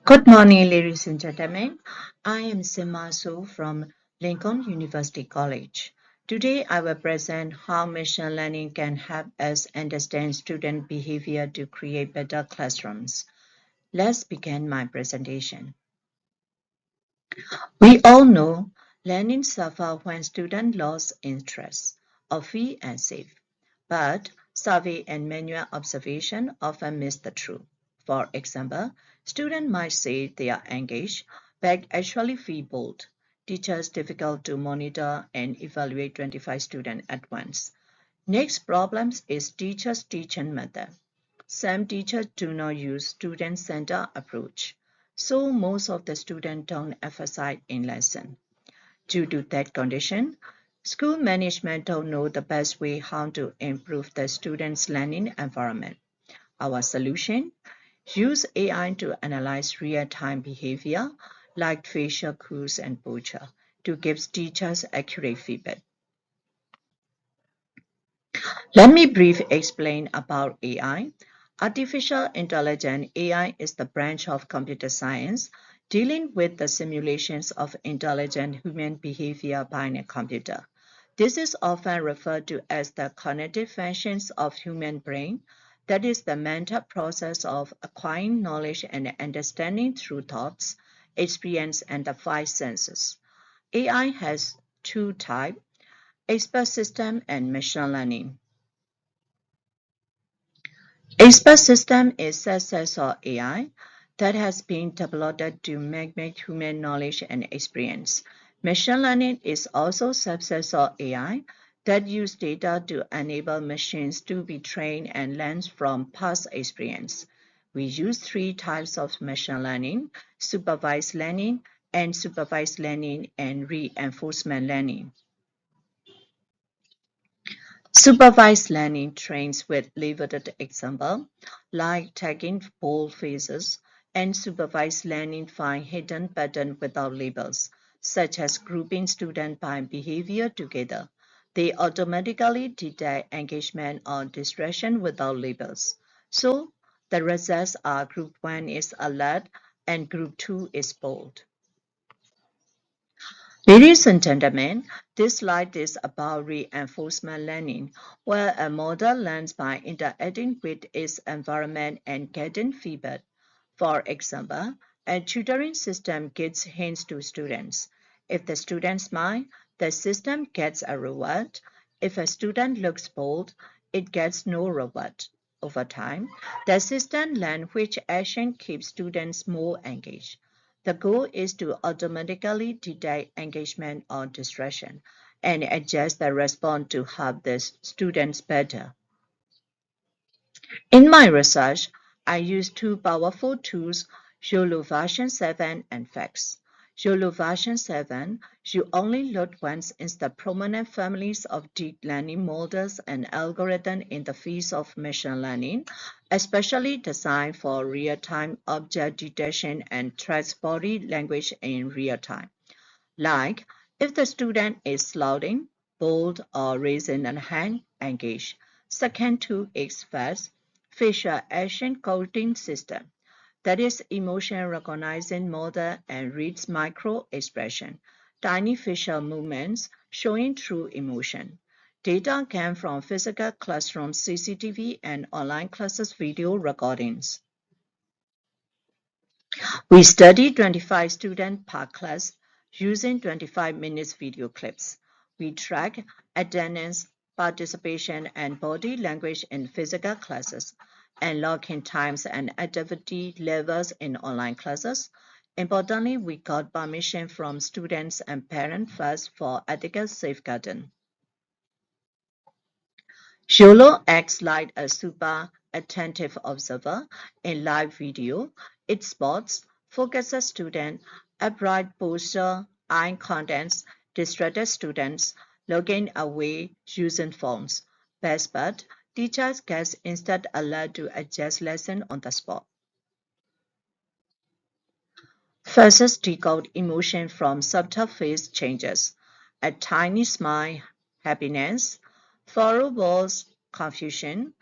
Good morning, ladies and gentlemen. I am Sima Su from Lincoln University College. Today, I will present how machine learning can help us understand student behavior to create better classrooms. Let's begin my presentation. We all know learning suffers when students lose interest or feel unsafe, but survey and manual observation often miss the truth. For example, students might say they are engaged, but actually feel bored. Teachers difficult to monitor and evaluate 25 students at once. Next problem is teachers' teaching method. Some teachers do not use student-centered approach, so most of the students don't emphasize in lesson. Due to that condition, school management don't know the best way how to improve the students' learning environment. Our solution: use AI to analyze real-time behavior like facial cues and posture to give teachers accurate feedback. Let me briefly explain about AI. Artificial intelligence (AI) is the branch of computer science dealing with the simulations of intelligent human behavior by a computer. This is often referred to as the cognitive functions of human brain, that is the mental process of acquiring knowledge and understanding through thoughts, experience, and the five senses. AI has two types: expert system and machine learning. Expert system is a set of AI that has been developed to mimic human knowledge and experience. Machine learning is also a subset of AI that use data to enable machines to be trained and learn from past experience. We use three types of machine learning: supervised learning, unsupervised learning, and reinforcement learning. Supervised learning trains with labeled example, like tagging bold faces, and supervised learning find hidden patterns without labels, such as grouping students by behavior together. They automatically detect engagement or distraction without labels. So the results are group 1 is alert and group 2 is bold. Ladies and gentlemen, this slide is about reinforcement learning, where a model learns by interacting with its environment and getting feedback. For example, a tutoring system gives hints to students. If the student smiles, the system gets a reward. If a student looks bold, it gets no reward. Over time, the system learns which action keeps students more engaged. The goal is to automatically detect engagement or distraction and adjust the response to help the students better. In my research, I used two powerful tools, YOLO version 7 and FACS. YOLO version 7, you only load once in the prominent families of deep learning models and algorithms in the field of machine learning, especially designed for real-time object detection and trace body language in real time. Like if the student is slouching, bold, or raising a hand, engage. Second tool is FAST, facial action coding system, that is emotion recognizing model and reads micro expression, tiny facial movements showing true emotion. Data came from physical classroom CCTV and online classes video recordings. We studied 25 students per class using 25 minutes video clips. We track attendance, participation, and body language in physical classes, and log in times and activity levels in online classes. Importantly, we got permission from students and parents first for ethical safeguarding. YOLO acts like a super attentive observer in live video. It spots, focuses students, upright posture, eye contacts, distracted students, looking away using phones. Best part, teachers get instant alert to adjust lesson on the spot. First, decode emotion from subtle face changes. A tiny smile, happiness, furrowed brows, confusion,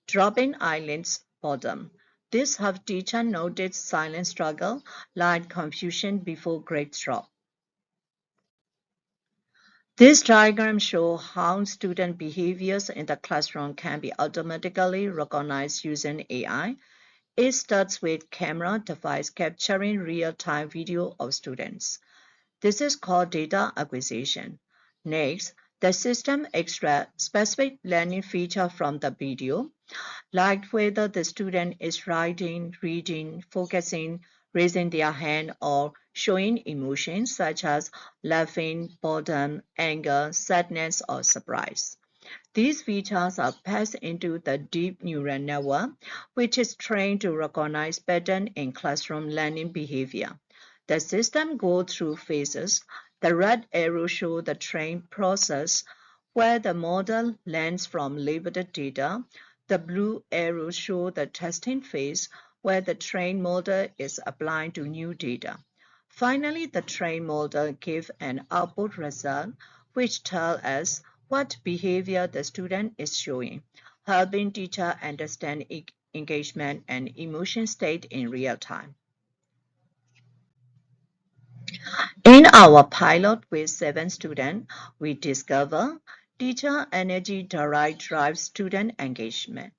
dropping eyelids, boredom. This helps teacher notice silent struggle like confusion before grades drop. This diagram shows how student behaviors in the classroom can be automatically recognized using AI. It starts with camera device capturing real-time video of students. This is called data acquisition. Next, the system extracts specific learning feature from the video, like whether the student is writing, reading, focusing, raising their hand, or showing emotions such as laughing, boredom, anger, sadness, or surprise. These features are passed into the deep neural network, which is trained to recognize patterns in classroom learning behavior. The system goes through phases. The red arrow shows the train process, where the model learns from labeled data. The blue arrow shows the testing phase, where the trained model is applied to new data. Finally, the trained model gives an output result, which tells us what behavior the student is showing, helping teacher understand engagement and emotion state in real time. In our pilot with 7 students, we discover teacher energy drives student engagement.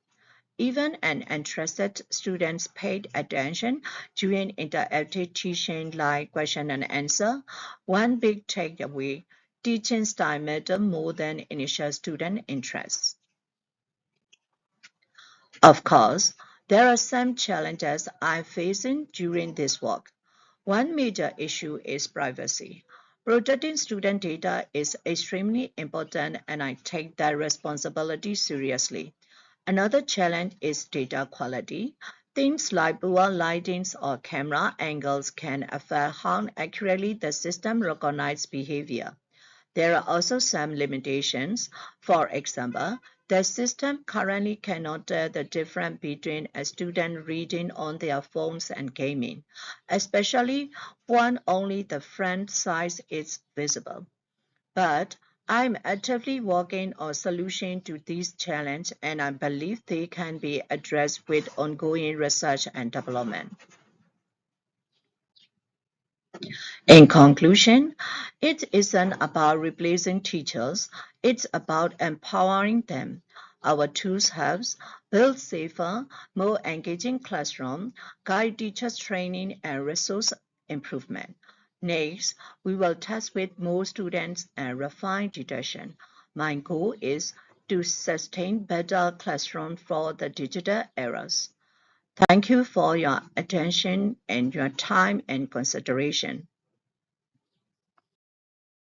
Even uninterested students paid attention during interactive teaching like question and answer. One big takeaway, teaching style matters more than initial student interest. Of course, there are some challenges I'm facing during this work. One major issue is privacy. Protecting student data is extremely important and I take that responsibility seriously. Another challenge is data quality. Things like poor lighting or camera angles can affect how accurately the system recognizes behavior. There are also some limitations. For example, the system currently cannot tell the difference between a student reading on their phones and gaming, especially when only the front side is visible. But I'm actively working on solutions to these challenges and I believe they can be addressed with ongoing research and development. In conclusion, it isn't about replacing teachers, it's about empowering them. Our tools help build safer, more engaging classrooms, guide teachers training and resource improvement. Next, we will test with more students and refine detection. My goal is to sustain better classroom for the digital eras. Thank you for your attention and your time and consideration.